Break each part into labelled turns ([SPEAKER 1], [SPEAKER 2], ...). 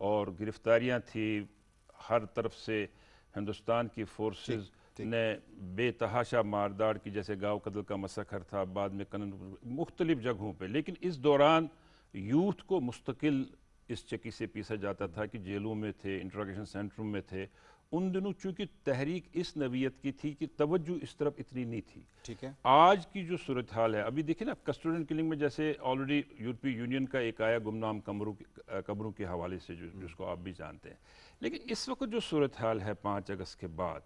[SPEAKER 1] اور گرفتاریاں تھی ہر طرف سے، ہندوستان کی فورسز نے بے تحاشا مارداڑ کی، جیسے گاؤ قتل کا مسخر تھا، بعد میں مختلف جگہوں پہ، لیکن اس دوران یوتھ کو مستقل اس چکی سے پیسا جاتا تھا کہ جیلوں میں تھے، انٹروگیشن سینٹروں میں تھے۔ ان دنوں چونکہ تحریک اس نوعیت کی تھی کہ توجہ اس طرف اتنی نہیں تھی۔
[SPEAKER 2] ٹھیک ہے،
[SPEAKER 1] آج کی جو صورتحال ہے، ابھی دیکھیں نا کسٹوڈین کلنگ میں، جیسے آلریڈی یورپی یونین کا ایک آیا گمنام قبروں کے حوالے سے، جس کو آپ بھی جانتے ہیں، لیکن اس وقت جو صورتحال ہے 5 اگست کے بعد،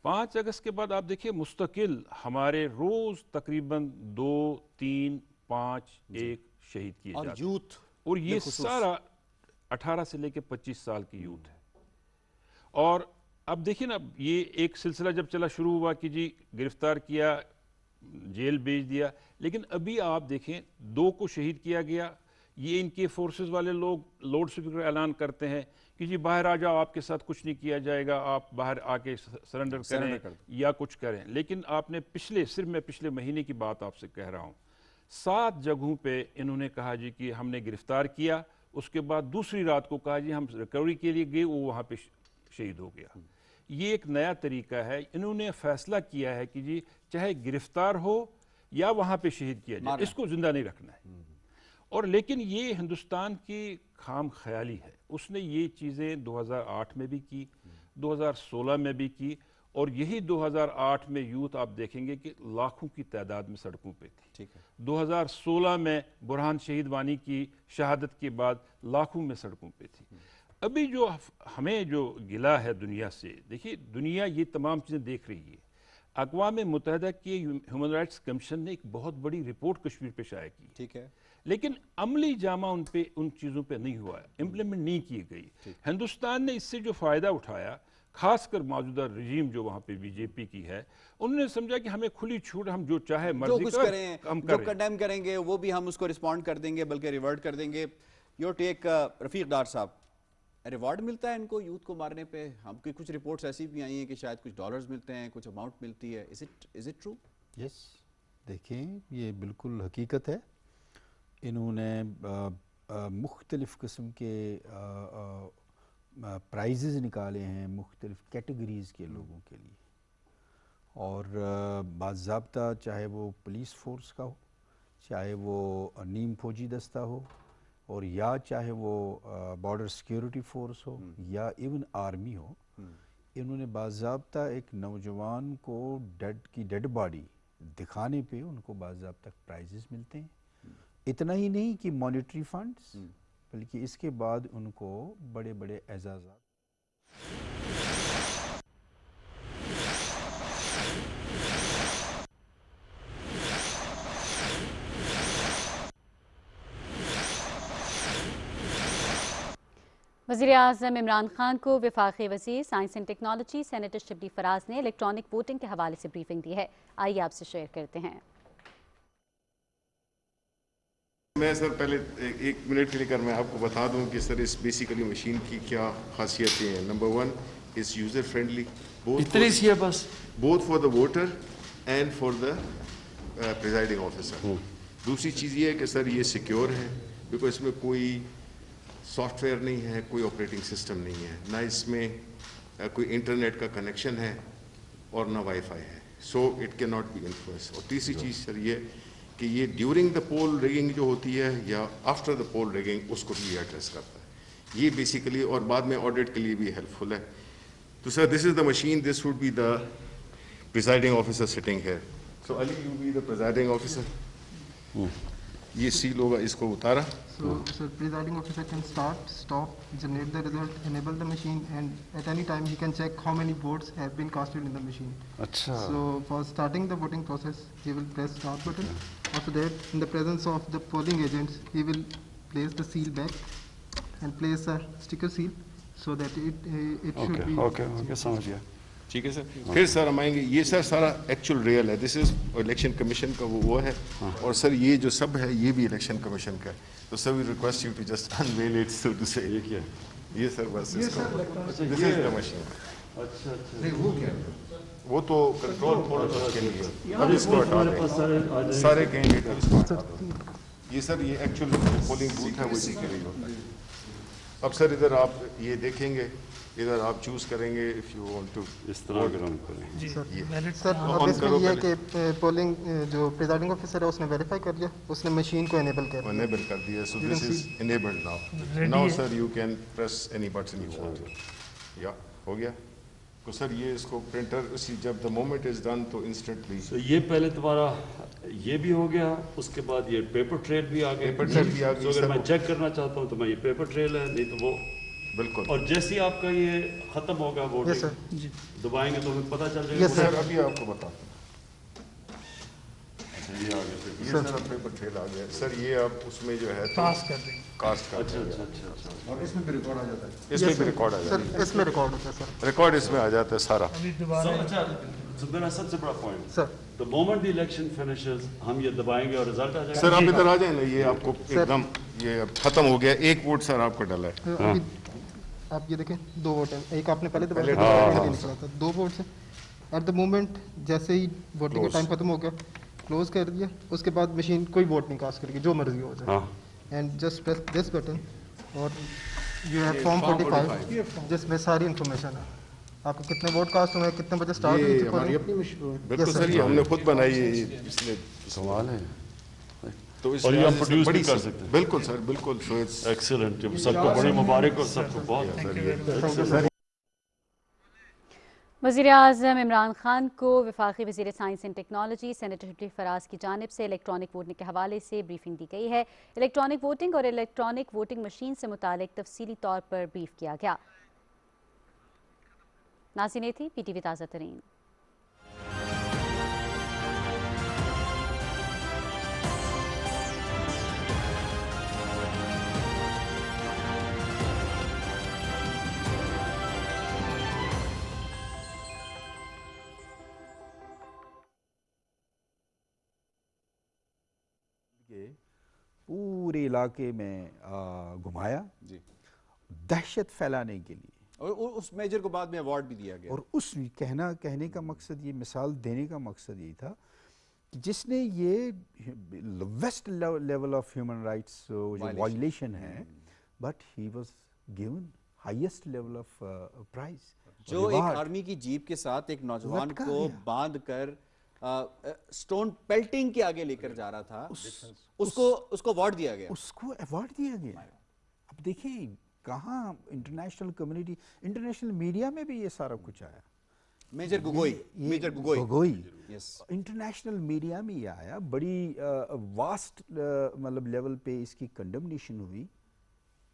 [SPEAKER 1] 5 اگست کے بعد آپ دیکھیں مستقل ہمارے روز تقریباً 2، 3، 5 ایک شہید کیے
[SPEAKER 2] اور
[SPEAKER 1] جاتے ہیں،
[SPEAKER 2] یوتھ
[SPEAKER 1] اور یہ سارا 18 سے لے کے 25 سال کی یوتھ ہے۔ اور اب دیکھیں نا، یہ ایک سلسلہ جب چلا شروع ہوا کہ جی گرفتار کیا، جیل بھیج دیا، لیکن ابھی آپ دیکھیں 2 کو شہید کیا گیا۔ یہ ان کے فورسز والے لوگ لوڈ اسپیکر اعلان کرتے ہیں کہ جی باہر آ جاؤ، آپ کے ساتھ کچھ نہیں کیا جائے گا، آپ باہر آ کے سرنڈر کریں یا کچھ کریں۔ لیکن آپ نے صرف میں پچھلے مہینے کی بات آپ سے کہہ رہا ہوں، 7 جگہوں پہ انہوں نے کہا جی کہ ہم نے گرفتار کیا، اس کے بعد دوسری رات کو کہا جی ہم ریکوری کے لیے گئے، وہ وہاں پہ شہید ہو گیا۔ یہ ایک نیا طریقہ ہے، انہوں نے فیصلہ کیا ہے کہ جی چاہے گرفتار ہو یا وہاں پہ شہید کیا جائے، اس کو زندہ نہیں رکھنا ہے۔ اور لیکن یہ ہندوستان کی خام خیالی ہے، اس نے یہ چیزیں 2008 میں بھی کی، 2016 میں بھی کی، اور یہی 2008 میں یوتھ آپ دیکھیں گے کہ لاکھوں کی تعداد میں سڑکوں پہ تھی۔ 2016 میں برہان شہید وانی کی شہادت کے بعد لاکھوں میں سڑکوں پہ تھی۔ ابھی جو ہمیں جو گلا ہے دنیا سے، دیکھیے دنیا یہ تمام چیزیں دیکھ رہی ہے۔ اقوام متحدہ کے ہیومن رائٹس کمیشن نے ایک بہت بڑی رپورٹ کشمیر پہ شائع کی،
[SPEAKER 2] ٹھیک ہے،
[SPEAKER 1] لیکن عملی جامہ ان چیزوں پہ نہیں ہوا ہے، امپلیمنٹ نہیں کی گئی۔ ہندوستان نے اس سے جو فائدہ اٹھایا، خاص کر موجودہ رجیم جو وہاں پہ بی جے پی کی ہے، انہوں نے سمجھا کہ ہمیں کھلی چھوٹ، ہم جو چاہے مرضی
[SPEAKER 2] کریں، جو کنڈیم کریں گے وہ بھی ہم اس کو رسپونڈ کر دیں گے، بلکہ ریورٹ کر دیں گے۔ یور ٹیک رفیق ڈار صاحب، ریوارڈ ملتا ہے ان کو یوتھ کو مارنے پہ؟ ہم کی کچھ رپورٹس ایسی بھی آئی ہیں کہ شاید کچھ ڈالرز ملتے ہیں، کچھ اماؤنٹ ملتی ہے، از اٹ ٹرو؟
[SPEAKER 3] یس، دیکھیں یہ بالکل حقیقت ہے۔ انہوں نے مختلف قسم کے پرائزز نکالے ہیں مختلف کیٹیگریز کے لوگوں کے لیے، اور باضابطہ چاہے وہ پولیس فورس کا ہو، چاہے وہ نیم فوجی دستہ ہو، اور یا چاہے وہ بارڈر سیکیورٹی فورس ہو، یا ایون آرمی ہو، انہوں نے باضابطہ ایک نوجوان کو ڈیڈ باڈی دکھانے پہ ان کو باضابطہ پرائزز ملتے ہیں۔ اتنا ہی نہیں کہ مانیٹری فنڈز، بلکہ اس کے بعد ان کو بڑے بڑے اعزازات۔
[SPEAKER 4] وزیر اعظم عمران خان کو وفاقی وزیر science and technology senator Shibli Faraz نے الیکٹرانک ووٹنگ کے حوالے سے بریفنگ دی ہے، آئیے آپ سے شیئر کرتے ہیں۔
[SPEAKER 5] میں سر پہلے 1 منٹ کے لیے میں آپ کو بتا دوں کہ سر اس بیسیکلی مشین کی کیا خاصیتیں ہیں۔ Number 1 is user friendly, both for the voter and for the presiding officer. دوسری چیز یہ ہے کہ سر یہ سیکیور ہے، بیکاز اس میں کوئی سافٹ ویئر نہیں ہے، کوئی آپریٹنگ سسٹم نہیں ہے، نہ اس میں کوئی انٹرنیٹ کا کنیکشن ہے اور نہ وائی فائی ہے، so it can not be influence. اور تیسری چیز سر یہ کہ یہ ڈیورنگ دا پول ریگنگ جو ہوتی ہے یا آفٹر دا پول ریگنگ، اس کو بھی ایڈریس کرتا ہے یہ بیسیکلی، اور بعد میں آڈٹ کے لیے بھی ہیلپ فل ہے۔ تو sir this is the machine, this will be the presiding officer sitting here. So Ali you be the presiding officer, یہ سیل ہوگا، اس کو اتارا۔
[SPEAKER 6] So presiding officer can start, stop, generate the result, enable the machine, and at any time he can check how many votes have been casted in the machine. Achha. So for starting the voting process, he will press start button. After that, in the presence of the polling agents, he will place the seal back and place a sticker seal so that it should be.
[SPEAKER 5] Okay, سمجھ گیا، ٹھیک ہے سر۔ پھر سر ہم آئیں گے، یہ سر سارا ایکچوئل ریئل ہے، دس از الیکشن کمیشن کا وہ ہے، اور سر یہ جو سب ہے یہ بھی الیکشن کمیشن کا ہے۔ تو sir we request you to just unveil it, so to say یہ سر بس اس کو دس از دا مشین۔ اچھا نہیں وہ کیا ہے، وہ تو کنٹرول پروسیس کے لیے، اب اس کو ہٹا دیں سارے کینڈیڈیٹ اس کو ہٹا دیں۔ یہ سر یہ ایکچوئل پولنگ بوتھ ہے، وہ اسی کے لیے ہوتا ہے۔ اب سر ادھر آپ یہ دیکھیں گے, ادھر آپ چوز کریں گے if you want to.
[SPEAKER 1] اس طرح اگر ہم کریں.
[SPEAKER 6] سر اب اس میں یہ ہے کہ پولنگ جو پریزائڈنگ آفیسر ہے اس نے ویریفائی کر لیا, اس نے مشین کو انیبل کر دیا.
[SPEAKER 5] Enable کر دیا. So this is enabled now. Now sir you can press any button you want. یا ہو گیا تو سر یہ اس کو پرنٹر اسی جب the moment is done تو instantly.
[SPEAKER 7] تو یہ پہلے تمہارا یہ بھی ہو گیا, اس کے بعد یہ پیپر ٹریل بھی آ گیا.
[SPEAKER 5] پیپر ٹریل بھی آ گئی.
[SPEAKER 7] تو اگر میں چیک کرنا چاہتا ہوں تو میں یہ پیپر ٹریل ہے, نہیں تو وہ
[SPEAKER 5] بالکل.
[SPEAKER 7] اور جیسے ہی آپ کا یہ ختم ہوگا ووٹنگ دبائیں گے تو ہمیں پتہ چل جائے گا.
[SPEAKER 5] سر ابھی آپ کو بتاتا ہوں. یہ آ گیا یہ سر اب پیپر ٹریل آ گیا. سر یہ آپ اس میں جو ہے کاسٹ کر دیں گے. کاسٹ کر دیں گے.
[SPEAKER 3] اور اس میں بھی ریکارڈ آ جاتا ہے.
[SPEAKER 5] اس میں بھی ریکارڈ آ جاتا ہے.
[SPEAKER 6] سر اس میں ریکارڈ ہوتا ہے. سر
[SPEAKER 5] ریکارڈ اس میں آ جاتا ہے سارا.
[SPEAKER 7] اچھا میرا سب سے بڑا point sir the moment the election finishes ہم یہ دبائیں گے اور رزلٹ آ جائے گا.
[SPEAKER 5] سر آپ ادھر آ جائیں نا, یہ آپ کو ایک دم یہ ختم ہو گیا. ایک ووٹ سر آپ کا ڈلا ہے.
[SPEAKER 6] آپ یہ دیکھیں 2 ووٹ ہیں, ایک آپ نے پہلے دبایا نکلا تھا, 2 ووٹس ہیں. ایٹ دا مومنٹ جیسے ہی ووٹنگ کا ٹائم ختم ہو گیا کلوز کر دیا, اس کے بعد مشین کوئی ووٹ نہیں کاسٹ کرے گی, جو مرضی ہو جائے. And just press this button اور یو ہیو فارم 45 جس میں ساری انفارمیشن ہے. آپ کو کتنے ووٹ کاسٹ ہوئے, کتنے بجے اسٹارٹ ہوئی تھی.
[SPEAKER 5] بالکل سر یہ ہم نے خود بنائی ہے, اس لیے
[SPEAKER 7] سوال ہے
[SPEAKER 5] تو اس
[SPEAKER 7] اور یہ ہم پروڈیوس بھی کر سکتے ہیں.
[SPEAKER 5] بالکل سر بالکل. سو اٹس
[SPEAKER 7] ایکسلنٹ, سب کو بڑی مبارک اور سب کو بہت.
[SPEAKER 4] وزیراعظم عمران خان کو وفاقی وزیر science and technology senator Shibli Faraz کی جانب سے الیکٹرانک ووٹنگ کے حوالے سے بریفنگ دی گئی ہے. الیکٹرانک ووٹنگ اور الیکٹرانک ووٹنگ مشین سے متعلق تفصیلی طور پر بریف کیا گیا. ناظرین تھی پی ٹی وی تازہ ترین.
[SPEAKER 3] پورے علاقے میں گھمایا دہشت پھیلانے کے لیے,
[SPEAKER 2] اور اس میجر کو بعد میں ایوارڈ بھی دیا گیا.
[SPEAKER 3] اور اس کہنے کا مقصد, یہ مثال دینے کا مقصد یہ تھا کہ جس نے یہ worst level of human rights جو وائلیشن ہے, but he was given highest level of prize.
[SPEAKER 2] جو ایک آرمی کی جیپ کے ساتھ ایک نوجوان کو باندھ کر سٹون پیلٹنگ کے آگے لے کر جا رہا تھا, اس کو ایوارڈ دیا گیا.
[SPEAKER 3] اس کو ایوارڈ دیا گیا. اب دیکھیں کہاں انٹرنیشنل کمیونٹی, انٹرنیشنل میڈیا میں بھی یہ سارا کچھ آیا.
[SPEAKER 2] میجر گگوئی
[SPEAKER 3] انٹرنیشنل میڈیا میں یہ آیا, بڑی واسٹ مطلب لیول پہ اس کی کنڈمنیشن ہوئی,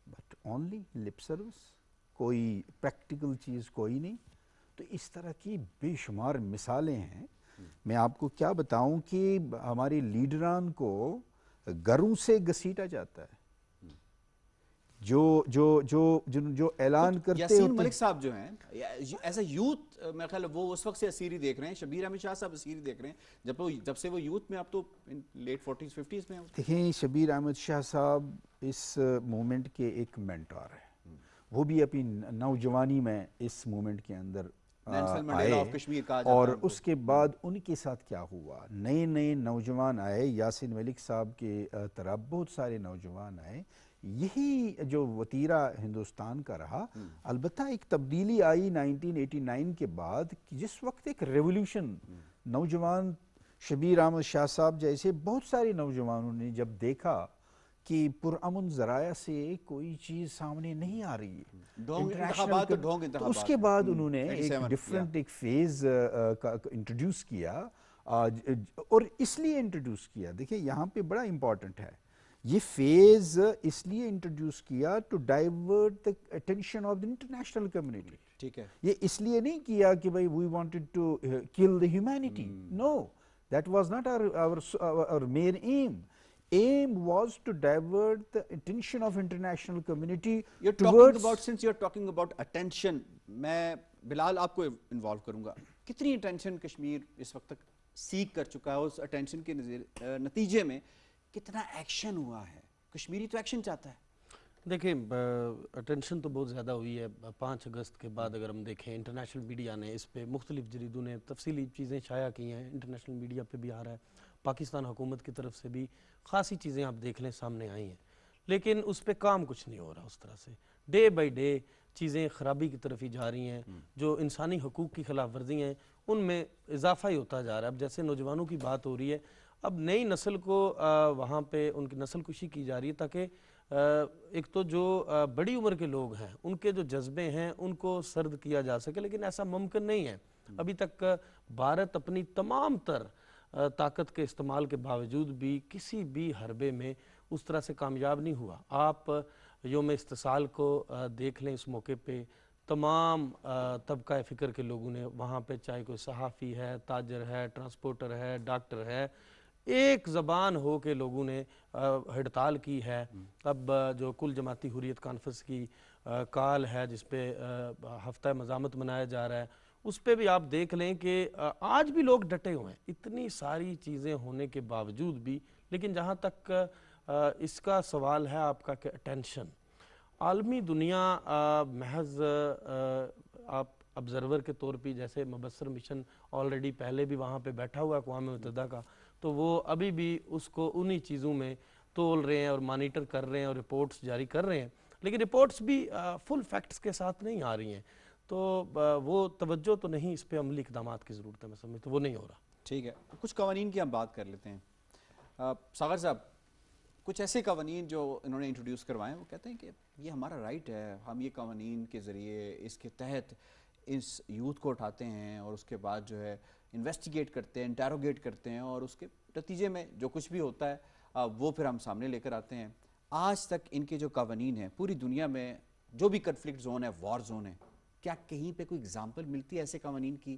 [SPEAKER 3] بٹ اونلی لپ سروس, کوئی پریکٹیکل چیز کوئی نہیں. تو اس طرح کی بے شمار مثالیں ہیں. میں آپ کو کیا بتاؤں کہ ہمارے لیڈران کو گھروں سے گھسیٹا جاتا ہے. جو اعلان کرتے ہوتے
[SPEAKER 2] یاسین ملک صاحب جو ہیں ایز اے یوتھ, میرے خیال وہ اس وقت سے اسیری دیکھ رہے ہیں. شبیر احمد شاہ صاحب اسیری دیکھ رہے ہیں جب سے وہ یوتھ میں, اب تو لیٹ 40s 50s میں.
[SPEAKER 3] دیکھیں شبیر احمد شاہ صاحب اس مومنٹ کے ایک مینٹور ہیں. وہ بھی اپنی نوجوانی میں اس مومنٹ کے اندر آئے, اور اس کے بعد ان کے ساتھ کیا ہوا, نئے نوجوان آئے. یاسین ملک صاحب کے طرف بہت سارے نوجوان آئے. یہی جو وتیرہ ہندوستان کا رہا. البتہ ایک تبدیلی آئی 1989 کے بعد, جس وقت ایک ریولوشن, نوجوان شبیر احمد شاہ صاحب جیسے بہت سارے نوجوانوں نے جب دیکھا کہ پرامن ذرائع سے کوئی چیز سامنے نہیں آ رہی ہے, تو اس کے بعد انہوں نے ایک ڈیفرنٹ ایک فیز انٹروڈیوس کیا. اور اس لیے انٹروڈیوس کیا, دیکھیں یہاں پہ بڑا امپورٹنٹ ہے, یہ فیز اس لیے انٹروڈیوس کیا to divert the attention of the international community.
[SPEAKER 2] ٹھیک ہے,
[SPEAKER 3] یہ اس لیے نہیں کیا کہ بھائی we wanted to kill the humanity. No, that was not our main aim. Aim was to divert the attention of international community
[SPEAKER 2] since you're talking about attention, میں بلال آپ کو انوالو کروں گا. کتنی اٹینشن کشمیر اس وقت تک سیکھ کر چکا ہے, اس اٹینشن کے نتیجے میں کتنا ایکشن ہوا ہے؟ کشمیری تو ایکشن چاہتا ہے.
[SPEAKER 8] دیکھیں اٹینشن تو بہت زیادہ ہوئی ہے. 5 اگست کے بعد اگر ہم دیکھیں انٹرنیشنل میڈیا نے اس پہ, مختلف جریدوں نے تفصیلی چیزیں شائع کی ہیں, انٹرنیشنل میڈیا پہ بھی آ رہا ہے, پاکستان حکومت کی طرف سے بھی خاصی چیزیں آپ دیکھ لیں سامنے آئی ہیں. لیکن اس پہ کام کچھ نہیں ہو رہا اس طرح سے. ڈے بائی ڈے چیزیں خرابی کی طرف ہی جا رہی ہیں. جو انسانی حقوق کی خلاف ورزی ہیں ان میں اضافہ ہی ہوتا جا رہا ہے. اب جیسے نوجوانوں کی بات ہو رہی ہے, اب نئی نسل کو وہاں پہ ان کی نسل کشی کی جا رہی ہے تاکہ ایک تو جو بڑی عمر کے لوگ ہیں ان کے جو جذبے ہیں ان کو سرد کیا جا سکے, لیکن ایسا ممکن نہیں ہے. ابھی تک بھارت اپنی تمام تر طاقت کے استعمال کے باوجود بھی کسی بھی حربے میں اس طرح سے کامیاب نہیں ہوا. آپ یوم استحصال کو دیکھ لیں, اس موقع پہ تمام طبقہ فکر کے لوگوں نے وہاں پہ, چاہے کوئی صحافی ہے, تاجر ہے, ٹرانسپورٹر ہے, ڈاکٹر ہے, ایک زبان ہو کے لوگوں نے ہڑتال کی ہے. اب جو کل جماعتی حریت کانفرنس کی کال ہے جس پہ ہفتہ مزاحمت منایا جا رہا ہے, اس پہ بھی آپ دیکھ لیں کہ آج بھی لوگ ڈٹے ہوئے ہیں اتنی ساری چیزیں ہونے کے باوجود بھی. لیکن جہاں تک اس کا سوال ہے آپ کا کہ اٹینشن, عالمی دنیا محض آپ ابزرور کے طور پہ, جیسے مبصر مشن آلریڈی پہلے بھی وہاں پہ بیٹھا ہوا اقوام متحدہ کا, تو وہ ابھی بھی اس کو انہی چیزوں میں تول رہے ہیں اور مانیٹر کر رہے ہیں اور رپورٹس جاری کر رہے ہیں, لیکن رپورٹس بھی فل فیکٹس کے ساتھ نہیں آ رہی ہیں. تو وہ توجہ تو نہیں, اس پہ عملی اقدامات کی ضرورت ہے. میں سمجھتا ہوں وہ نہیں ہو رہا.
[SPEAKER 2] ٹھیک ہے, کچھ قوانین کی ہم بات کر لیتے ہیں. ساغر صاحب, کچھ ایسے قوانین جو انہوں نے انٹروڈیوس کروائے ہیں, وہ کہتے ہیں کہ یہ ہمارا رائٹ ہے, ہم یہ قوانین کے ذریعے اس کے تحت اس یوتھ کو اٹھاتے ہیں اور اس کے بعد جو ہے انویسٹیگیٹ کرتے ہیں, انٹیروگیٹ کرتے ہیں, اور اس کے نتیجے میں جو کچھ بھی ہوتا ہے وہ پھر ہم سامنے لے کر آتے ہیں. آج تک ان کے جو قوانین ہیں پوری دنیا میں جو بھی کنفلکٹ زون ہے, وار زون ہے, کیا کہیں پہ کوئی اگزامپل ملتی ہے ایسے قوانین کی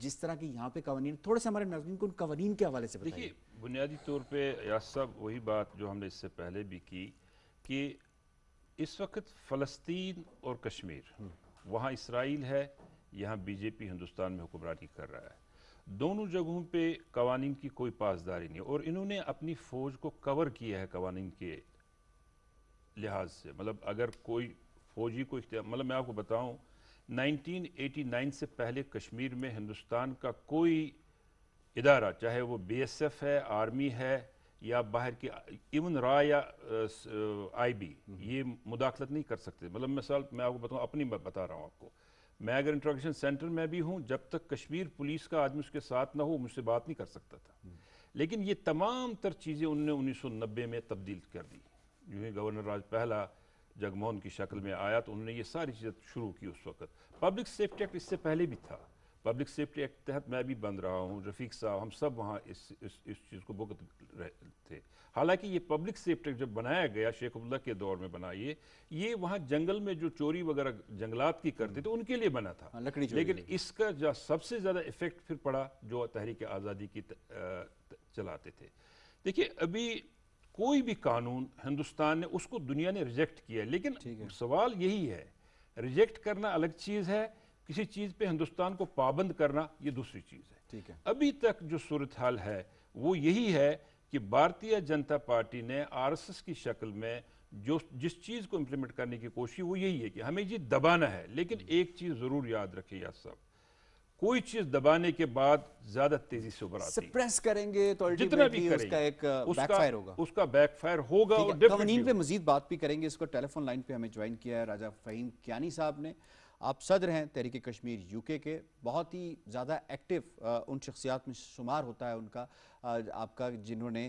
[SPEAKER 2] جس طرح کی یہاں پہ قوانین؟ تھوڑے سے ہمارے ناظرین کو ان قوانین کے حوالے سے بتائیے.
[SPEAKER 1] دیکھیے, بنیادی طور پہ یاسر صاحب وہی بات جو ہم نے اس سے پہلے بھی کی کہ اس وقت فلسطین اور کشمیر, وہاں اسرائیل ہے, یہاں بی جے پی ہندوستان میں حکمرانی کر رہا ہے. دونوں جگہوں پہ قوانین کی کوئی پاسداری نہیں, اور انہوں نے اپنی فوج کو کور کیا ہے قوانین کے لحاظ سے. مطلب اگر کوئی فوجی کو مطلب میں آپ کو بتاؤں 1989 سے پہلے کشمیر میں ہندوستان کا کوئی ادارہ, چاہے وہ بی ایس ایف ہے, آرمی ہے, یا باہر کی ایون را یا آئی بی, یہ مداخلت نہیں کر سکتے. مطلب مثال میں آپ کو بتاؤں, اپنی بتا رہا ہوں آپ کو, میں اگر انٹروگیشن سینٹر میں بھی ہوں, جب تک کشمیر پولیس کا آدمی اس کے ساتھ نہ ہو مجھ سے بات نہیں کر سکتا تھا. لیکن یہ تمام تر چیزیں انہوں نے 1990 میں تبدیل کر دی. جو ہی گورنر راج پہلا جگموہن کی شکل میں آیا تو انہوں نے یہ ساری چیزیں شروع کی. اس وقت پبلک سیفٹی ایکٹ اس سے پہلے بھی تھا. پبلک سیفٹی ایکٹ کے تحت میں بھی بند رہا ہوں, رفیق صاحب, ہم سب وہاں اس چیز کو بھگت رہے تھے. حالانکہ یہ پبلک سیفٹی ایکٹ جب بنایا گیا شیخ عبداللہ کے دور میں بنا, یہ وہاں جنگل میں جو چوری وغیرہ جنگلات کی کرتے تھے ان کے لیے بنا تھا. لیکن اس کا جو سب سے زیادہ ایفیکٹ پھر پڑا جو تحریک آزادی کی چلاتے تھے. دیکھیے, ابھی کوئی بھی قانون ہندوستان نے, اس کو دنیا نے ریجیکٹ کیا, لیکن سوال یہی ہے, ریجیکٹ کرنا الگ چیز ہے, کسی چیز پہ ہندوستان کو پابند کرنا یہ دوسری چیز ہے. ابھی تک جو صورتحال ہے وہ یہی ہے کہ بھارتیہ جنتا پارٹی نے آر ایس ایس کی شکل میں جس چیز کو امپلیمنٹ کرنے کی کوشش, وہ یہی ہے کہ ہمیں یہ دبانا ہے. لیکن ایک چیز ضرور یاد رکھیں یاسر صاحب, کوئی چیز دبانے کے بعد زیادہ تیزی سے ابھر آتی ہے.
[SPEAKER 2] سپریس کریں گے تو
[SPEAKER 1] جتنا بھی
[SPEAKER 2] اس کا ایک بیک فائر ہوگا.
[SPEAKER 1] اس کا بیک فائر ہوگا. اور
[SPEAKER 2] قوانین پہ مزید بات بھی کریں گے. اس کو ٹیلی فون لائن پہ ہمیں جوائن کیا ہے راجہ فہیم کیانی صاحب نے. آپ صدر ہیں تحریک کشمیر یو کے بہت ہی زیادہ ایکٹیو ان شخصیات میں شمار ہوتا ہے ان کا, آپ کا, جنہوں نے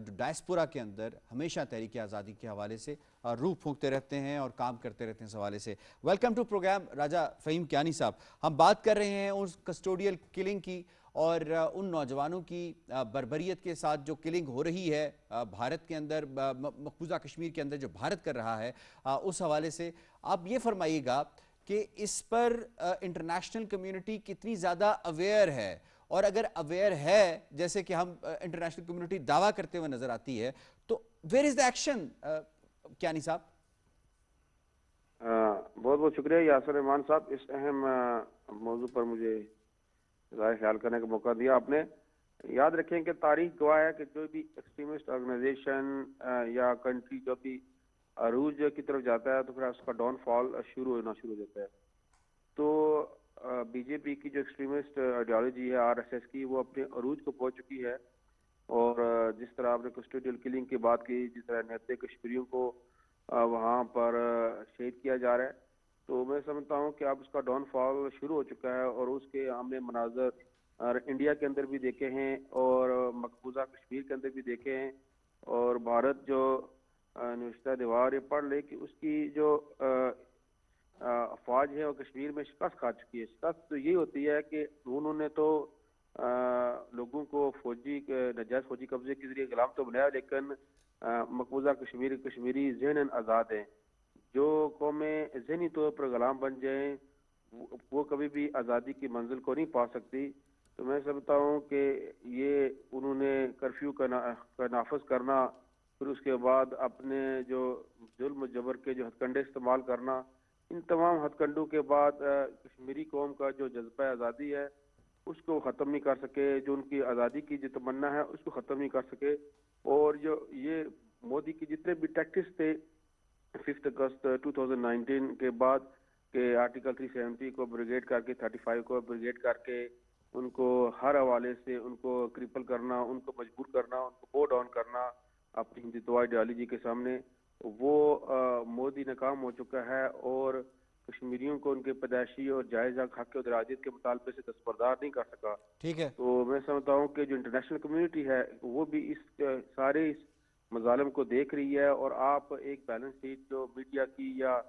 [SPEAKER 2] ڈائسپورا کے اندر ہمیشہ تحریک آزادی کے حوالے سے روح پھونکتے رہتے ہیں اور کام کرتے رہتے ہیں اس حوالے سے. ویلکم ٹو پروگرام راجہ فہیم کیانی صاحب. ہم بات کر رہے ہیں اس کسٹوڈیل کلنگ کی اور ان نوجوانوں کی بربریت کے ساتھ جو کلنگ ہو رہی ہے بھارت کے اندر, مقبوضہ کشمیر کے اندر جو بھارت کر رہا ہے, اس حوالے سے آپ یہ فرمائیے گا کہ اس پر انٹرنیشنل کمیونٹی کتنی زیادہ اویئر ہے, اور اگر اویئر ہے جیسے کہ ہم انٹرنیشنل کمیونٹی دعویٰ کرتے ہوئے نظر آتی ہے, تو where is the action? Kayani صاحب.
[SPEAKER 9] بہت بہت شکریہ یاسر رحمان صاحب, اس اہم موضوع پر مجھے ظاہر خیال کرنے کا موقع دیا آپ نے. یاد رکھیں کہ تاریخ گواہ ہے کہ جو بھی ایکسٹریمسٹ آرگنائزیشن یا کنٹری جو بھی عروج کی طرف جاتا ہے تو پھر اس کا ڈاؤن فال شروع ہونا شروع ہو جاتا ہے. تو بی جے پی کی جو ایکسٹریمسٹ آئیڈیالوجی ہے آر ایس ایس کی, وہ اپنے عروج کو پہنچ چکی ہے. اور جس طرح آپ نے کسٹوڈیل کلنگ کی بات کی، جس طرح نہتے کشمیریوں کو وہاں پر شہید کیا جا رہا ہے، تو میں سمجھتا ہوں کہ اب اس کا ڈاؤن فال شروع ہو چکا ہے، اور اس کے ہم نے مناظر انڈیا کے اندر بھی دیکھے ہیں اور مقبوضہ کشمیر کے اندر بھی دیکھے ہیں، اور بھارت جو نوشتہ دیوار یہ پڑھ لے کہ اس کی جو افواج ہے وہ کشمیر میں شکست کھا چکی ہے۔ شکست تو یہ ہوتی ہے کہ انہوں نے تو لوگوں کو فوجی ناجائز فوجی قبضے کے ذریعے غلام تو بنایا، لیکن مقبوضہ کشمیری ذہناً آزاد ہیں۔ جو قومیں ذہنی طور پر غلام بن جائیں وہ کبھی بھی آزادی کی منزل کو نہیں پا سکتی۔ تو میں سمجھتا ہوں کہ یہ انہوں نے کرفیو کا نافذ کرنا، پھر اس کے بعد اپنے جو ظلم و جبر کے جو ہتھ کنڈے استعمال کرنا، ان تمام ہتھ کنڈوں کے بعد کشمیری قوم کا جو جذبہ آزادی ہے اس کو ختم نہیں کر سکے، جو ان کی آزادی کی جو تمنا ہے اس کو ختم نہیں کر سکے۔ اور جو یہ مودی کی جتنے بھی ٹیکٹکس تھے 5 اگست 2019 کے بعد کہ آرٹیکل 370 کو بریگیڈ کر کے 35 کو بریگیڈ کر کے ان کو ہر حوالے سے ان کو کرپل کرنا، ان کو مجبور کرنا، ان کو بو ڈاؤن کرنا اپنی ہندوتوا آئیڈیالوجی کے سامنے، وہ مودی ناکام ہو چکا ہے، اور کشمیریوں کو ان کے پیدائشی اور جائز حق اور ارادیت کے مطالبے سے دستبردار نہیں کر سکا۔
[SPEAKER 2] ٹھیک ہے،
[SPEAKER 9] تو میں سمجھتا ہوں کہ جو انٹرنیشنل کمیونٹی ہے وہ بھی اس سارے اس مظالم کو دیکھ رہی ہے، اور آپ ایک بیلنس شیٹ جو میڈیا کی یا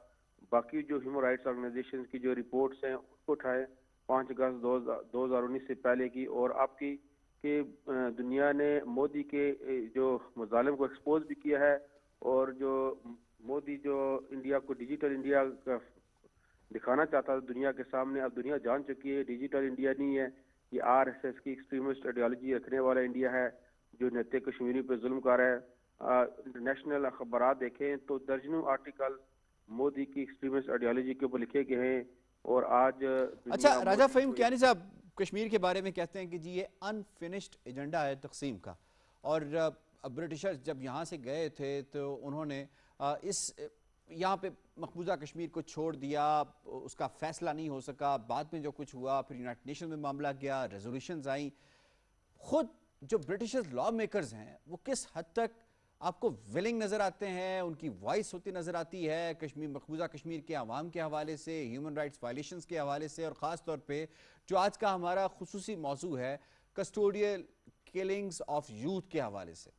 [SPEAKER 9] باقی جو ہیومن رائٹس آرگنائزیشن کی جو رپورٹس ہیں اس کو اٹھائیں 5 اگست 2019 سے پہلے کی، اور آپ کی کہ دنیا نے مودی کے جو مظالم کو ایکسپوز بھی کیا ہے، اور جو مودی جو انڈیا کو ڈیجیٹل انڈیا دکھانا چاہتا ہے دنیا کے سامنے، اب دنیا جان چکی ہے ڈیجیٹل انڈیا نہیں ہے، یہ RSS کی ایکسٹریمسٹ آئیڈیالوجی رکھنے والا انڈیا ہے جو نہتے کشمیری پہ ظلم کر رہا ہے۔ انٹرنیشنل اخبارات دیکھیں تو درجنوں آرٹیکل مودی کی ایکسٹریمسٹ آئیڈیالوجی کے اوپر لکھے گئے ہیں، اور آج
[SPEAKER 2] اچھا راجہ فہیم کیانی صاحب کشمیر کے بارے میں کہتے ہیں کہ جی یہ انفنشڈ ایجنڈا ہے تقسیم کا، اور برٹشرز جب یہاں سے گئے تھے تو انہوں نے اس یہاں پہ مقبوضہ کشمیر کو چھوڑ دیا، اس کا فیصلہ نہیں ہو سکا، بعد میں جو کچھ ہوا پھر یونائٹڈ نیشن میں معاملہ گیا، ریزولوشنز آئیں۔ خود جو برٹشرز لا میکرز ہیں وہ کس حد تک آپ کو ویلنگ نظر آتے ہیں، ان کی وائس ہوتی نظر آتی ہے مقبوضہ کشمیر کے عوام کے حوالے سے، ہیومن رائٹس وائلیشنز کے حوالے سے، اور خاص طور پہ جو آج کا ہمارا خصوصی موضوع ہے کسٹوڈیل کلنگز آف یوتھ کے حوالے سے؟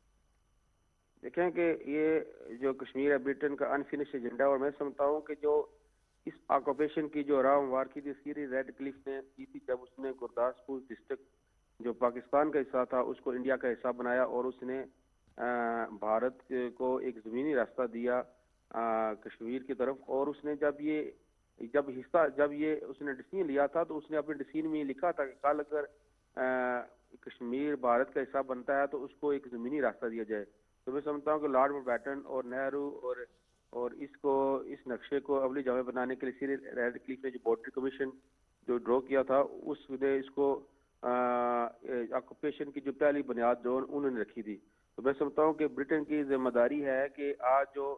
[SPEAKER 9] دیکھیں کہ یہ جو کشمیر ہے برٹن کا انفینش ایجنڈا، اور میں سمجھتا ہوں کہ جو اس آکوپیشن کی جو راہ ہموار کی تھی سیری ریڈ کلف نے کی تھی جب اس نے گرداسپور ڈسٹرکٹ جو پاکستان کا حصہ تھا اس کو انڈیا کا حصہ بنایا، اور اس نے بھارت کو ایک زمینی راستہ دیا کشمیر کی طرف، اور اس نے جب یہ اس نے ڈسیزن لیا تھا تو اس نے اپنے ڈسیزن میں لکھا تھا کہ کل اگر کشمیر بھارت کا حصہ بنتا ہے تو اس کو ایک زمینی راستہ دیا جائے۔ تو میں سمجھتا ہوں کہ لارڈ ماؤنٹ بیٹن اور نہرو اور اس نقشے کو عملی جامع بنانے کے لیے سیری ریڈ کلف نے جو بارڈر کمیشن جو ڈرا کیا تھا اس نے اس کو آکوپیشن کی جو پہلی بنیاد جو انہوں نے رکھی تھی۔ تو میں سمجھتا ہوں کہ برٹن کی ذمہ داری ہے کہ آج جو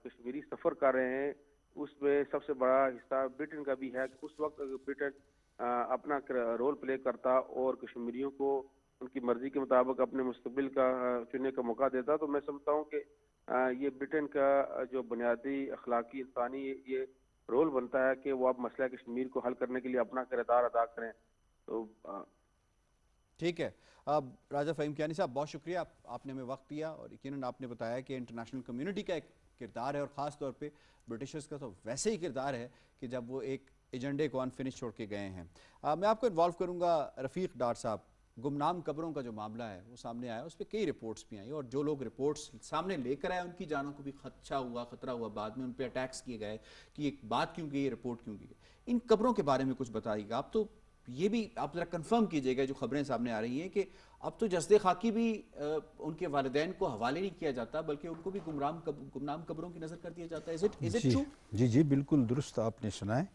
[SPEAKER 9] کشمیری سفر کر رہے ہیں اس میں سب سے بڑا حصہ برٹن کا بھی ہے کہ اس وقت برٹن اپنا رول پلے کرتا اور کشمیریوں کو ان کی مرضی کے مطابق اپنے مستقبل کا چننے کا موقع دیتا، تو میں سمجھتا ہوں کہ یہ برٹن کا جو بنیادی اخلاقی انسانی یہ رول بنتا ہے کہ وہ اب مسئلہ کشمیر کو حل کرنے کے لیے اپنا کردار ادا کریں۔ تو
[SPEAKER 2] ٹھیک ہے، اب راجہ فہیم کیانی صاحب بہت شکریہ، آپ نے ہمیں وقت دیا، اور یقیناً آپ نے بتایا کہ انٹرنیشنل کمیونٹی کا ایک کردار ہے، اور خاص طور پہ برٹشرز کا تو ویسے ہی کردار ہے کہ جب وہ ایک ایجنڈے کو انفنش چھوڑ کے گئے ہیں۔ میں آپ کو انوالو کروں گا رفیق ڈار صاحب، گمنام قبروں کا جو معاملہ ہے وہ سامنے آیا، اس پہ کئی رپورٹس بھی آئیں، اور جو لوگ رپورٹس سامنے لے کر آئے ان کی جانوں کو بھی خدشہ ہوا، خطرہ ہوا، بعد میں ان پہ اٹیکس کیے گئے کہ یہ بات کیوں کی، یہ رپورٹ کیوں کی گئی۔ ان قبروں کے بارے میں کچھ بتائیے گا آپ، تو یہ بھی آپ ذرا کنفرم کیجئے گا جو خبریں سامنے آ رہی ہیں کہ اب تو جسد خاکی بھی ان کے والدین کو حوالے نہیں کیا جاتا بلکہ ان کو بھی گمنام قبروں کی نظر کر دیا جاتا ہے۔ Is it true؟
[SPEAKER 3] جی بالکل درست آپ نے سنا ہے،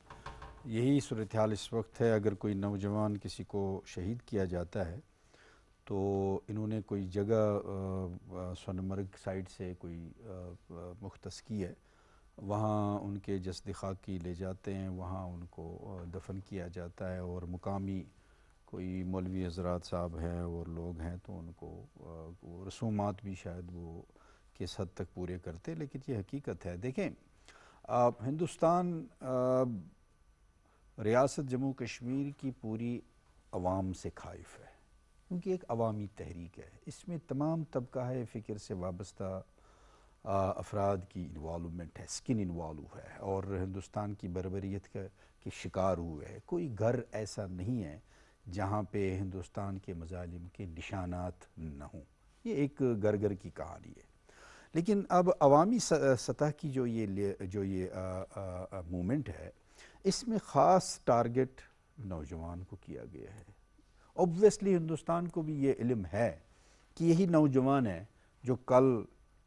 [SPEAKER 3] یہی صورتحال اس وقت ہے۔ اگر کوئی نوجوان کسی کو شہید کیا جاتا ہے تو انہوں نے کوئی جگہ سونمرگ سائڈ سے کوئی مختص کی ہے، وہاں ان کے جسد خاکی لے جاتے ہیں، وہاں ان کو دفن کیا جاتا ہے، اور مقامی کوئی مولوی حضرات صاحب ہیں اور لوگ ہیں تو ان کو وہ رسومات بھی شاید وہ کس حد تک پورے کرتے، لیکن یہ حقیقت ہے۔ دیکھیں ہندوستان ریاست جموں کشمیر کی پوری عوام سے خائف ہے، کیونکہ ایک عوامی تحریک ہے، اس میں تمام طبقہ فکر سے وابستہ افراد کی انوالومنٹ ہے، سکن انوالو ہے، اور ہندوستان کی بربریت کے شکار ہوئے ہے۔ کوئی گھر ایسا نہیں ہے جہاں پہ ہندوستان کے مظالم کے نشانات نہ ہوں، یہ ایک گھر کی کہانی ہے۔ لیکن اب عوامی سطح کی جو یہ مومنٹ ہے، اس میں خاص ٹارگٹ نوجوان کو کیا گیا ہے۔ اوبویسلی ہندوستان کو بھی یہ علم ہے کہ یہی نوجوان ہے جو کل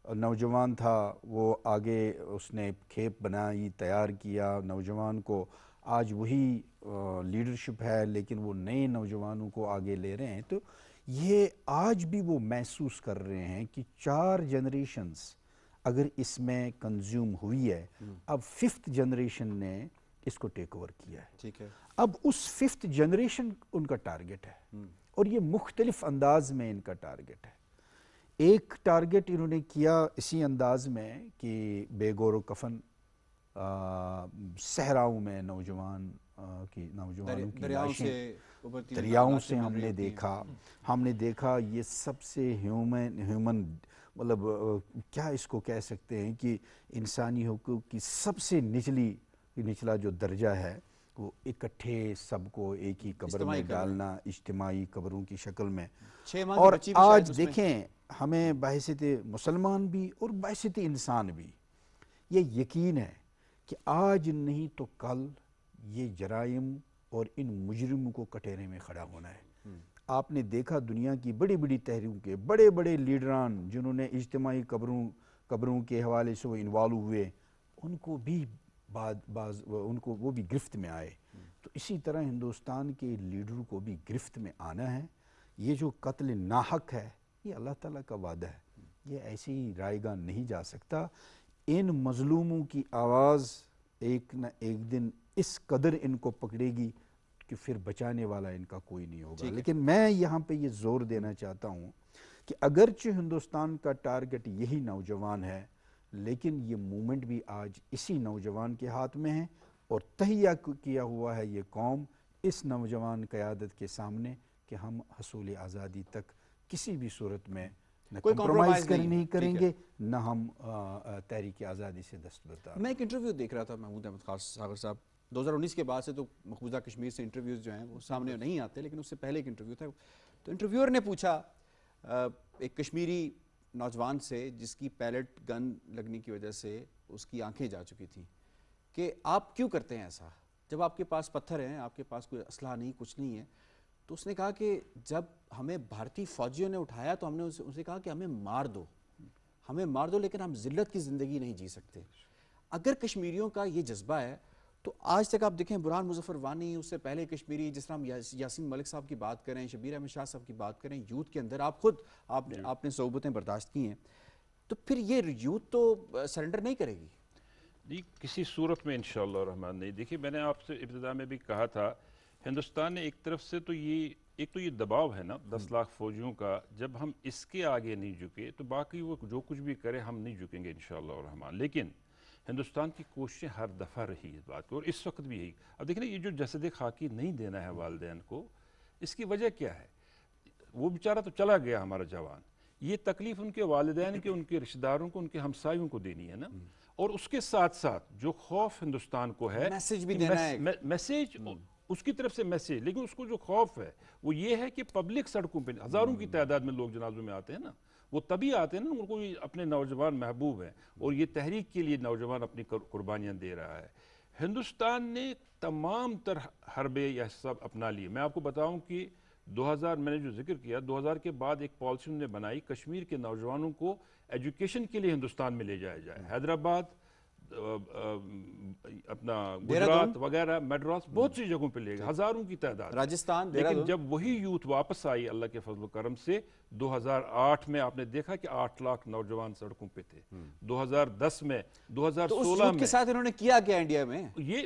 [SPEAKER 3] نوجوان تھا، وہ آگے اس نے کھیپ بنائی، تیار کیا نوجوان کو، آج وہی لیڈرشپ ہے، لیکن وہ نئے نوجوانوں کو آگے لے رہے ہیں۔ تو یہ آج بھی وہ محسوس کر رہے ہیں کہ 4 جنریشنز اگر اس میں کنزیوم ہوئی ہے، اب 5th جنریشن نے اس کو ٹیک اوور کیا ہے، ٹھیک ہے، اب اس 5th جنریشن ان کا ٹارگٹ ہے، اور یہ مختلف انداز میں ان کا ٹارگٹ ہے۔ ایک ٹارگٹ انہوں نے کیا اسی انداز میں کہ بے گور و کفن صحراؤں میں نوجوانوں کی لاشیں دریاؤں سے ہم نے دیکھا یہ سب سے ہیومن مطلب کیا اس کو کہہ سکتے ہیں کہ انسانی حقوق کی سب سے نچلا جو درجہ ہے، وہ اکٹھے سب کو ایک ہی قبر میں ڈالنا، اجتماعی قبروں کی شکل میں۔ اور آج دیکھیں ہمیں بحیثیت مسلمان بھی اور بحیثیت انسان بھی یہ یقین ہے کہ آج نہیں تو کل یہ جرائم اور ان مجرموں کو کٹہرے میں کھڑا ہونا ہے۔ آپ نے دیکھا دنیا کی بڑی بڑی تحریکوں کے بڑے بڑے لیڈران جنہوں نے اجتماعی قبروں کے حوالے سے وہ انوالو ہوئے، ان کو بھی وہ بھی گرفت میں آئے۔ تو اسی طرح ہندوستان کے لیڈروں کو بھی گرفت میں آنا ہے۔ یہ جو قتل ناحق ہے، یہ اللہ تعالیٰ کا وعدہ ہے، یہ ایسے ہی رائے گاں نہیں جا سکتا۔ ان مظلوموں کی آواز ایک نہ ایک دن اس قدر ان کو پکڑے گی کہ پھر بچانے والا ان کا کوئی نہیں ہوگا۔ لیکن میں یہاں پہ یہ زور دینا چاہتا ہوں کہ اگرچہ ہندوستان کا ٹارگٹ یہی نوجوان ہے، لیکن یہ مومنٹ بھی آج اسی نوجوان کے ہاتھ میں ہے، اور تہیہ کیا ہوا ہے یہ قوم اس نوجوان قیادت کے سامنے کہ ہم حصول آزادی تک کسی بھی صورت میں نہ کمپرومائز نہیں کریں گے، نہ ہم تحریک آزادی سے دستبردار۔
[SPEAKER 2] میں ایک انٹرویو دیکھ رہا تھا محمود احمد ساغر صاحب، 2019 کے بعد سے تو مقبوضہ کشمیر سے انٹرویوز جو ہیں وہ سامنے نہیں آتے، لیکن اس سے پہلے ایک انٹرویو تھا، تو انٹرویور نے پوچھا ایک کشمیری نوجوان سے جس کی پیلٹ گن لگنے کی وجہ سے اس کی آنکھیں جا چکی تھیں، کہ آپ کیوں کرتے ہیں ایسا جب آپ کے پاس پتھر ہیں، آپ کے پاس کوئی اسلحہ نہیں، کچھ نہیں ہے؟ تو اس نے کہا کہ جب ہمیں بھارتی فوجیوں نے اٹھایا تو ہم نے اسے کہا کہ ہمیں مار دو، لیکن ہم ذلت کی زندگی نہیں جی سکتے۔ اگر کشمیریوں کا یہ جذبہ ہے تو آج تک آپ دیکھیں برہان مظفر وانی، اس سے پہلے کشمیری جس طرح ہم یاسین ملک صاحب کی بات کریں، شبیر احمد شاہ صاحب کی بات کریں، یوتھ کے اندر آپ نے صعوبتیں برداشت کی ہیں، تو پھر یہ یوتھ تو سرنڈر نہیں کرے گی؟
[SPEAKER 1] جی کسی صورت میں انشاءاللہ الرحمن نہیں۔ دیکھیے میں نے آپ سے ابتدا میں بھی کہا تھا، ہندوستان نے ایک طرف سے تو یہ دباؤ ہے نا 10 لاکھ فوجیوں کا، جب ہم اس کے آگے نہیں جھکے تو باقی وہ جو کچھ بھی کرے ہم نہیں جھکیں گے انشاءاللہ الرحمن۔ لیکن ہندوستان کی کوششیں ہر دفعہ رہی اس بات کو، اور اس وقت بھی یہی۔ اب دیکھیں یہ جو جسد خاکی نہیں دینا ہے والدین کو، اس کی وجہ کیا ہے؟ وہ بیچارہ تو چلا گیا ہمارا جوان، یہ تکلیف ان کے والدین کے، ان کے رشتہ داروں کو، ان کے ہمسایوں کو دینی ہے نا، اور اس کے ساتھ ساتھ جو خوف ہندوستان کو ہے،
[SPEAKER 2] میسیج بھی دینا ہے،
[SPEAKER 1] میسیج اس کی طرف سے میسیج، لیکن اس کو جو خوف ہے وہ یہ ہے کہ پبلک سڑکوں پہ ہزاروں کی تعداد میں لوگ جنازوں میں آتے ہیں نا، وہ تبھی آتے ہیں نا ان کو اپنے نوجوان محبوب ہیں، اور یہ تحریک کے لیے نوجوان اپنی قربانیاں دے رہا ہے۔ ہندوستان نے تمام تر حربے یا سب اپنا لیے۔ میں آپ کو بتاؤں کہ 2000 میں نے جو ذکر کیا، 2000 کے بعد ایک پالیسی انہوں نے بنائی، کشمیر کے نوجوانوں کو ایجوکیشن کے لیے ہندوستان میں لے جایا جائے۔ حیدرآباد، اپنا گجرات وغیرہ، میڈراس، بہت سی جگہوں پہ لے گئے، ہزاروں کی تعداد،
[SPEAKER 2] راجستھان۔
[SPEAKER 1] لیکن جب وہی یوتھ واپس آئی اللہ کے فضل و کرم سے 2008 میں، آپ نے دیکھا کہ 8 لاکھ نوجوان سڑکوں پہ تھے، 2010 میں، 2016 میں،
[SPEAKER 2] کے ساتھ انہوں نے کیا کیا انڈیا میں؟
[SPEAKER 1] یہ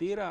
[SPEAKER 1] 13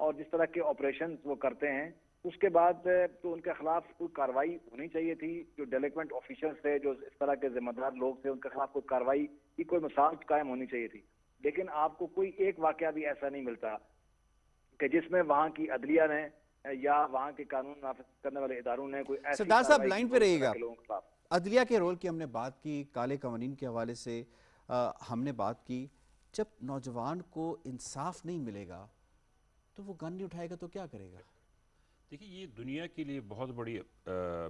[SPEAKER 10] اور جس طرح کے آپریشن وہ کرتے ہیں، اس کے بعد تو ان کے خلاف کوئی کارروائی ہونی چاہیے تھی. جو ڈیلکوینٹ آفیشرز تھے، جو اس طرح کے ذمہ دار لوگ تھے، ان کے خلاف کوئی کارروائی کی کوئی مثال قائم ہونی چاہیے تھی. لیکن آپ کو کوئی ایک واقعہ بھی ایسا نہیں ملتا کہ جس میں وہاں کی عدلیہ نے یا وہاں کے قانون نافذ کرنے والے اداروں نے کوئی ایسی
[SPEAKER 2] سردار صاحب لائن پہ رہیے گا. عدلیہ کے رول کی ہم نے بات کی، کالے قوانین کے حوالے سے ہم نے بات کی. جب نوجوان کو انصاف نہیں ملے گا تو وہ گن نہیں اٹھائے گا تو کیا کرے گا؟
[SPEAKER 1] دیکھیے یہ دنیا کے لیے بہت بڑی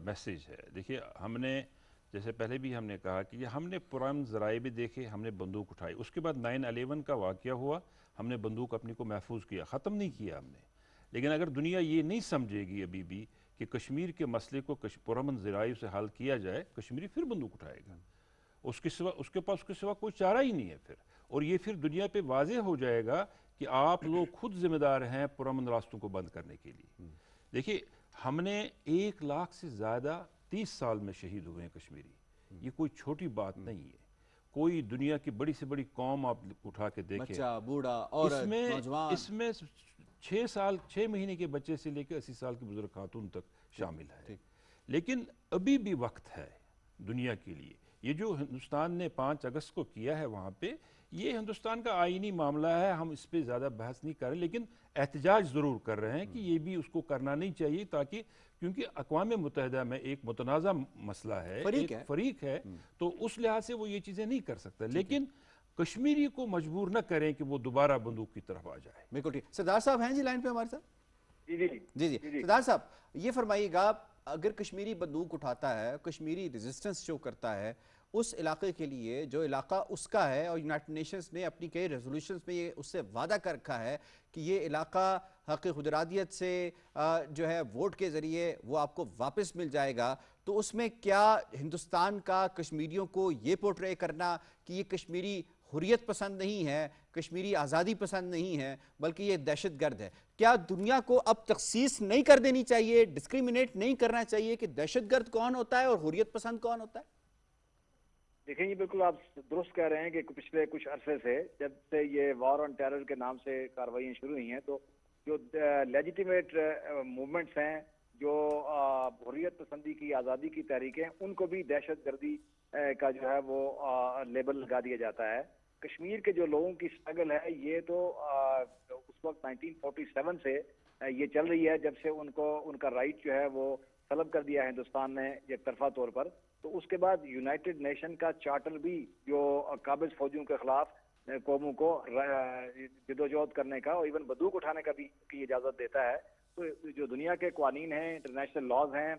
[SPEAKER 1] میسیج ہے. دیکھیے ہم نے جیسے پہلے بھی ہم نے کہا کہ یہ ہم نے پرامن ذرائع بھی دیکھے، ہم نے بندوق اٹھائی، اس کے بعد 9/11 کا واقعہ ہوا، ہم نے بندوق اپنی کو محفوظ کیا، ختم نہیں کیا ہم نے. لیکن اگر دنیا یہ نہیں سمجھے گی ابھی بھی کہ کشمیر کے مسئلے کو پرامن ذرائع سے حل کیا جائے، کشمیری پھر بندوق اٹھائے گا. اس کے پاس اس کے سوا کوئی چارہ ہی نہیں ہے پھر. اور یہ پھر دنیا پہ واضح ہو جائے گا کہ آپ لوگ خود ذمہ دار ہیں پرامن راستوں کو بند کرنے کے لیے. دیکھیے ہم نے 1 لاکھ سے زیادہ 30 سال میں شہید ہوئے ہیں کشمیری. یہ کوئی چھوٹی بات نہیں ہے. کوئی دنیا کی بڑی سے بڑی قوم آپ اٹھا کے دیکھیں،
[SPEAKER 2] بچہ، بوڑھا، عورت، نوجوان،
[SPEAKER 1] اس میں 6 مہینے کے بچے سے لے کے 80 سال کی بزرگ خاتون تک شامل ہے. لیکن ابھی بھی وقت ہے دنیا کے لیے. یہ جو ہندوستان نے 5 اگست کو کیا ہے وہاں پہ، یہ ہندوستان کا آئینی معاملہ ہے، ہم اس پہ زیادہ بحث نہیں کر رہے، لیکن احتجاج ضرور کر رہے ہیں کہ یہ بھی اس کو کرنا نہیں چاہیے، تاکہ کیونکہ اقوام متحدہ میں ایک متنازع مسئلہ ہے، ایک فریق ہے، تو اس لحاظ سے وہ یہ چیزیں نہیں کر سکتا. لیکن کشمیری کو مجبور نہ کریں کہ وہ دوبارہ بندوق کی طرف آ جائے.
[SPEAKER 2] بالکل ٹھیک. سردار صاحب ہیں جی لائن پہ ہمارے ساتھ؟
[SPEAKER 10] جی.
[SPEAKER 2] سردار صاحب یہ فرمائیے گا، اگر کشمیری بندوق اٹھاتا ہے، کشمیری ریزسٹنس شو کرتا ہے اس علاقے کے لیے جو علاقہ اس کا ہے، اور یونائٹڈ نیشنز نے اپنی کئی ریزولوشنز میں یہ اس سے وعدہ کر رکھا ہے کہ یہ علاقہ حق خودارادیت سے جو ہے ووٹ کے ذریعے وہ آپ کو واپس مل جائے گا، تو اس میں کیا ہندوستان کا کشمیریوں کو یہ پورٹرے کرنا کہ یہ کشمیری حریت پسند نہیں ہے، کشمیری آزادی پسند نہیں ہے، بلکہ یہ دہشت گرد ہے، کیا دنیا کو اب تخصیص نہیں کر دینی چاہیے، ڈسکریمنیٹ نہیں کرنا چاہیے کہ دہشت گرد کون ہوتا ہے اور حریت پسند کون ہوتا ہے؟
[SPEAKER 10] دیکھیں یہ بالکل آپ درست کہہ رہے ہیں کہ پچھلے کچھ عرصے سے جب سے یہ وار آن ٹیرر کے نام سے کارروائیاں شروع ہوئی ہیں، تو جو لیجیٹیمیٹ موومنٹس ہیں، جو حریت پسندی کی، آزادی کی تحریکیں، ان کو بھی دہشت گردی کا جو ہے وہ لیبل لگا دیا جاتا ہے. کشمیر کے جو لوگوں کی اسٹرگل ہے، یہ تو اس وقت 1947 سے یہ چل رہی ہے، جب سے ان کا رائٹ جو ہے وہ طلب کر دیا ہندوستان نے ایک طرفہ طور پر. تو اس کے بعد یونائٹڈ نیشن کا چارٹر بھی جو قابض فوجیوں کے خلاف قوموں کو جدوجہد کرنے کا اور ایون بندوق اٹھانے کا بھی کی اجازت دیتا ہے. تو جو دنیا کے قوانین ہیں، انٹرنیشنل لاز ہیں،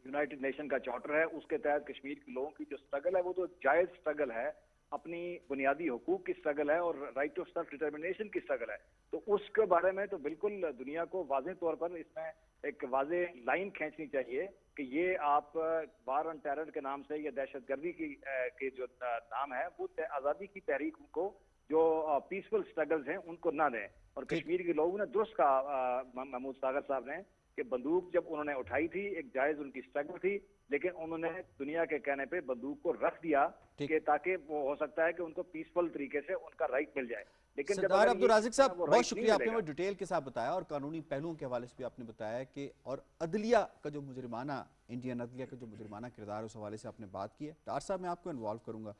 [SPEAKER 10] یونائٹڈ نیشن کا چارٹر ہے، اس کے تحت کشمیر کے لوگوں کی جو سٹرگل ہے وہ تو جائز سٹرگل ہے، اپنی بنیادی حقوق کی سٹرگل ہے اور رائٹ ٹو سیلف ڈٹرمنیشن کی سٹرگل ہے. تو اس کے بارے میں تو بالکل دنیا کو واضح طور پر اس میں ایک واضح لائن کھینچنی چاہیے کہ یہ آپ وار آن ٹیرر کے نام سے یا دہشت گردی کی جو نام ہے وہ آزادی کی تحریک کو، جو پیسفل سٹرگلز ہیں، ان کو نہ دیں. اور کشمیر کے لوگوں نے درست کہا محمود ساگر صاحب نے کہ بندوق جب انہوں نے اٹھائی تھی ایک جائز ان کی سٹرگل تھی، لیکن انہوں نے دنیا کے کہنے پہ بندوق کو رکھ دیا کہ تاکہ وہ ہو سکتا ہے کہ ان کو پیسفل طریقے سے ان کا رائٹ مل جائے. لیکن
[SPEAKER 2] سردار عبدالرازق صاحب بہت شکریہ، آپ نے وہ ڈیٹیل کے ساتھ بتایا اور قانونی پہلوؤں کے حوالے سے بھی آپ نے بتایا کہ اور عدلیہ کا جو مجرمانہ، انڈین عدلیہ کا جو مجرمانہ کردار اس حوالے سے آپ نے بات کی ہے. ڈاکٹر صاحب میں آپ کو انوالو کروں گا.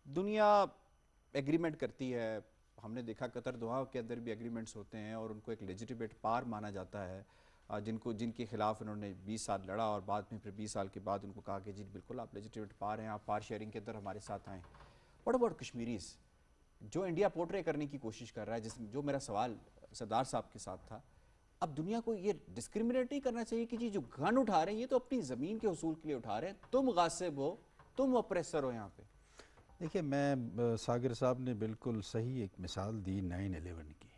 [SPEAKER 2] دنیا ایگریمنٹ کرتی ہے، ہم نے دیکھا قطر دوحہ کے اندر بھی ایگریمنٹس ہوتے ہیں اور ان کو ایک لیجیٹیمیٹ پار مانا جاتا ہے، جن کے خلاف انہوں نے 20 سال لڑا اور بعد میں پھر 20 سال کے بعد ان کو کہا کہ جی بالکل آپ لیجیٹیمیٹ پار ہیں، آپ پار شیئرنگ کے اندر ہمارے ساتھ آئیں. واٹ اباؤٹ کشمیریز جو انڈیا پورٹرے کرنے کی کوشش کر رہا ہے، جو میرا سوال سردار صاحب کے ساتھ تھا، اب دنیا کو یہ ڈسکریمنیٹ نہیں کرنا چاہیے کہ جی جو گن اٹھا رہے ہیں یہ تو اپنی زمین کے حصول کے لیے اٹھا رہے ہیں، تم غاصب ہو، تم اپریسر ہو یہاں پہ.
[SPEAKER 3] دیکھیں میں ساگر صاحب نے بالکل صحیح ایک مثال دی 9/11 کی.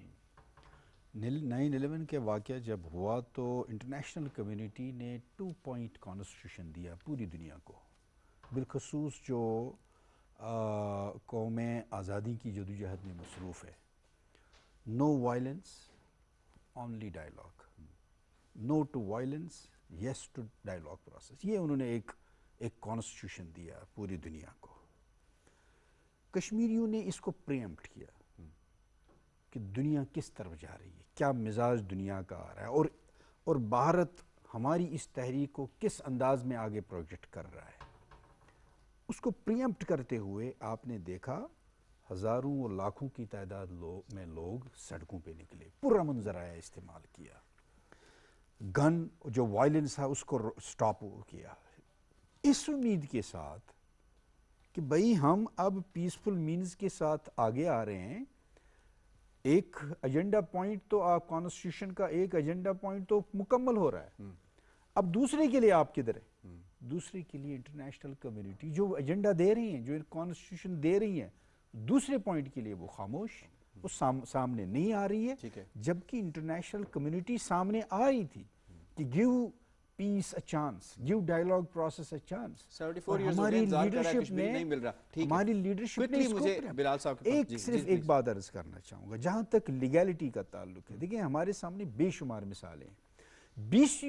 [SPEAKER 3] 9/11 کے واقعہ جب ہوا تو انٹرنیشنل کمیونٹی نے 2 پوائنٹ کانسٹیٹیوشن دیا پوری دنیا کو، بالخصوص جو قومیں آزادی کی جدوجہد میں مصروف ہے. No violence, only dialogue, no to violence, yes to dialogue process. یہ انہوں نے ایک کانسٹیٹیوشن دیا پوری دنیا کو. کشمیریوں نے اس کو پریمپٹ کیا. کہ دنیا کس طرف جا رہی ہے، کیا مزاج دنیا کا آ رہا ہے، اور بھارت ہماری اس تحریک کو کس انداز میں آگے پروجیکٹ کر رہا ہے، اس کو پریمپٹ کرتے ہوئے آپ نے دیکھا ہزاروں اور لاکھوں کی تعداد میں لوگ سڑکوں پہ نکلے، پرامن ذرائع استعمال کیا، گن جو وائلنس ہے اس کو سٹاپ کیا، اس امید کے ساتھ کہ بھئی ہم اب پیسفل مینز کے ساتھ آگے آ رہے ہیں. ایک ایجنڈا پوائنٹ تو آپ کانسٹیٹیوشن کا ایک ایجنڈا پوائنٹ تو مکمل ہو رہا ہے، اب دوسرے کے لیے آپ کدھر ہے؟ دوسرے کے لیے انٹرنیشنل کمیونٹی جو ایجنڈا دے رہی ہیں، جو کانسٹیٹیوشن دے رہی ہیں، دوسرے پوائنٹ کے لیے وہ خاموش، وہ سامنے نہیں آ رہی ہے، جبکہ انٹرنیشنل کمیونٹی سامنے آ رہی تھی کہ give peace a chance, give dialogue process a chance. ہماری لیڈرشپ نے اس کو صرف ایک بات عرض کرنا چاہوں گا جہاں تک لیگیلٹی کا تعلق ہے. دیکھیں ہمارے سامنے بے شمار مثالیں ہیں، 20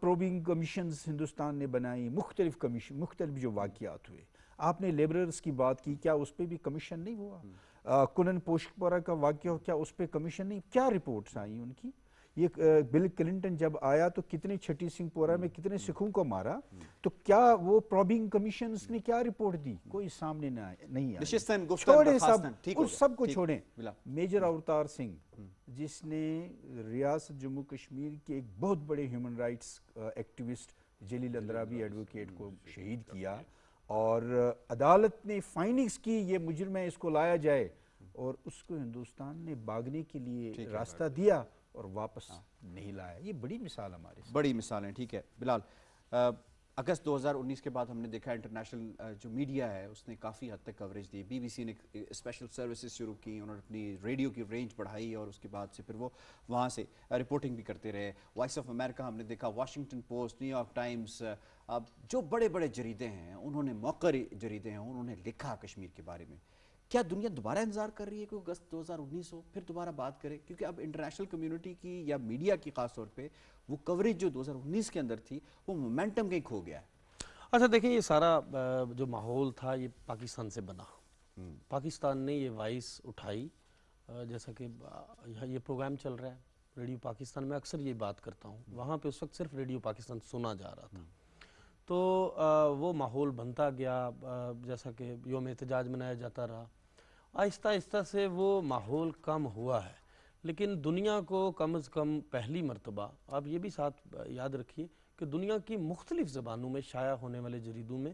[SPEAKER 3] پروبنگ کمیشنز ہندوستان نے بنائی، مختلف جو واقعات ہوئے. آپ نے لیبررز کی بات کی، کیا اس پہ بھی کمیشن نہیں ہوا؟ کنن پوشکپورہ کا واقعہ ہو، کیا اس پہ کمیشن نہیں؟ کیا رپورٹس آئیں ان کی؟ یہ بل کلنٹن جب آیا تو کتنے چھٹی سنگھ پورہ میں کتنے سکھوں کو مارا، تو کیا وہ پروبنگ کمیشنز نے کیا رپورٹ دی؟ کوئی سامنے نہیں آیا. چھوڑیں سب کو چھوڑیں. میجر اوتار سنگھ جس نے ریاست جموں کشمیر کے ایک بہت بڑے ہیومن رائٹس ایکٹیوسٹ جلیل اندرابی ایڈوکیٹ کو شہید کیا، اور عدالت نے فائننگز کی یہ مجرم ہے، اس کو لایا جائے، اور اس کو ہندوستان نے بھاگنے کے لیے راستہ دیا اور واپس نہیں لایا. یہ بڑی مثال ہمارے سے
[SPEAKER 2] بڑی مثال ہیں. ٹھیک ہے بلال، اگست 2019 کے بعد ہم نے دیکھا انٹرنیشنل جو میڈیا ہے اس نے کافی حد تک کوریج دی. بی بی سی نے اسپیشل سروسز شروع کی، انہوں نے اپنی ریڈیو کی رینج بڑھائی، اور اس کے بعد سے پھر وہ وہاں سے رپورٹنگ بھی کرتے رہے. وائس آف امریکہ ہم نے دیکھا، Washington post, new York Times, جو بڑے بڑے جریدے ہیں انہوں نے، موقری جریدے ہیں انہوں نے لکھا کشمیر کے بارے میں. کیا دنیا دوبارہ انتظار کر رہی ہے کہ اگست 2019 ہو پھر دوبارہ بات کرے؟ کیونکہ اب انٹرنیشنل کمیونٹی کی یا میڈیا کی خاص طور پہ وہ کوریج جو 2019 کے اندر تھی وہ مومنٹم کہیں کھو گیا ہے.
[SPEAKER 8] اچھا دیکھیں، یہ سارا جو ماحول تھا یہ پاکستان سے بنا. پاکستان نے یہ وائس اٹھائی، جیسا کہ یہ پروگرام چل رہا ہے ریڈیو پاکستان میں، اکثر یہ بات کرتا ہوں، وہاں پہ اس وقت صرف ریڈیو پاکستان سنا جا رہا تھا. تو وہ ماحول بنتا گیا، جیسا کہ یوم احتجاج منایا جاتا رہا، آہستہ آہستہ سے وہ ماحول کم ہوا ہے. لیکن دنیا کو کم از کم پہلی مرتبہ آپ یہ بھی ساتھ یاد رکھیے کہ دنیا کی مختلف زبانوں میں شائع ہونے والے جریدوں میں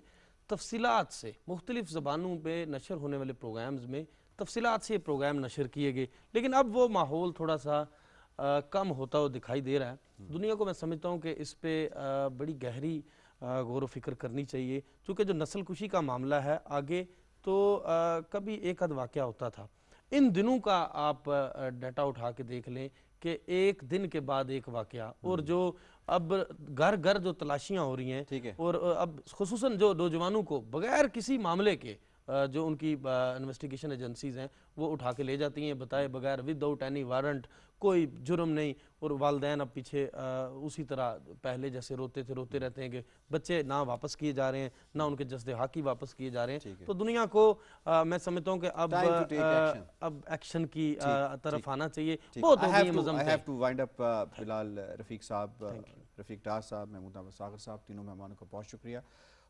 [SPEAKER 8] تفصیلات سے، مختلف زبانوں پہ نشر ہونے والے پروگرامز میں تفصیلات سے یہ پروگرام نشر کیے گئے. لیکن اب وہ ماحول تھوڑا سا کم ہوتا ہوا دکھائی دے رہا ہے. دنیا کو میں سمجھتا ہوں کہ اس پہ بڑی گہری غور و فکر کرنی چاہیے، چونکہ جو نسل کشی کا معاملہ ہے آگے تو کبھی ایک آدھ واقعہ ہوتا تھا. ان دنوں کا آپ ڈیٹا اٹھا کے دیکھ لیں کہ ایک دن کے بعد ایک واقعہ، اور جو اب گھر گھر جو تلاشیاں ہو رہی ہیں، اور اب خصوصاً جو نوجوانوں کو بغیر کسی معاملے کے جو ان کی انویسٹیگیشن ایجنسیز ہیں وہ اٹھا کے لے جاتی ہیں بتائے بغیر، وداؤٹ اینی وارنٹ، کوئی جرم نہیں، اور والدین اب پیچھے اسی طرح پہلے جیسے روتے رہتے ہیں کہ بچے نہ واپس کیے جا رہے ہیں، نہ ان کے جسد حاقی واپس کیے جا رہے ہیں. تو دنیا کو میں سمجھتا ہوں کہ اب ایکشن کی طرف آنا چاہیے. بہت ہو گئی ہے مذمتیں.
[SPEAKER 2] I have to wind up. بلال رفیق صاحب، رفیق ڈار صاحب، محمود احمد ساغر صاحب، تینوں مہمانوں کا بہت شکریہ.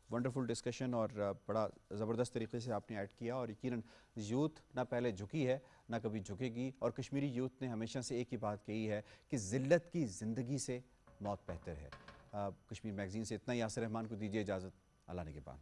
[SPEAKER 2] ونڈرفل ڈسکشن، اور بڑا زبردست طریقے سے آپ نے ایڈ کیا. اور یقیناً یوتھ نہ پہلے جھکی ہے نہ کبھی جھکے گی، اور کشمیری یوتھ نے ہمیشہ سے ایک ہی بات کہی ہے کہ ذلت کی زندگی سے موت بہتر ہے. کشمیر میگزین سے اتنا ہی. یاسر رحمان کو دیجیے اجازت. اللہ نگہبان.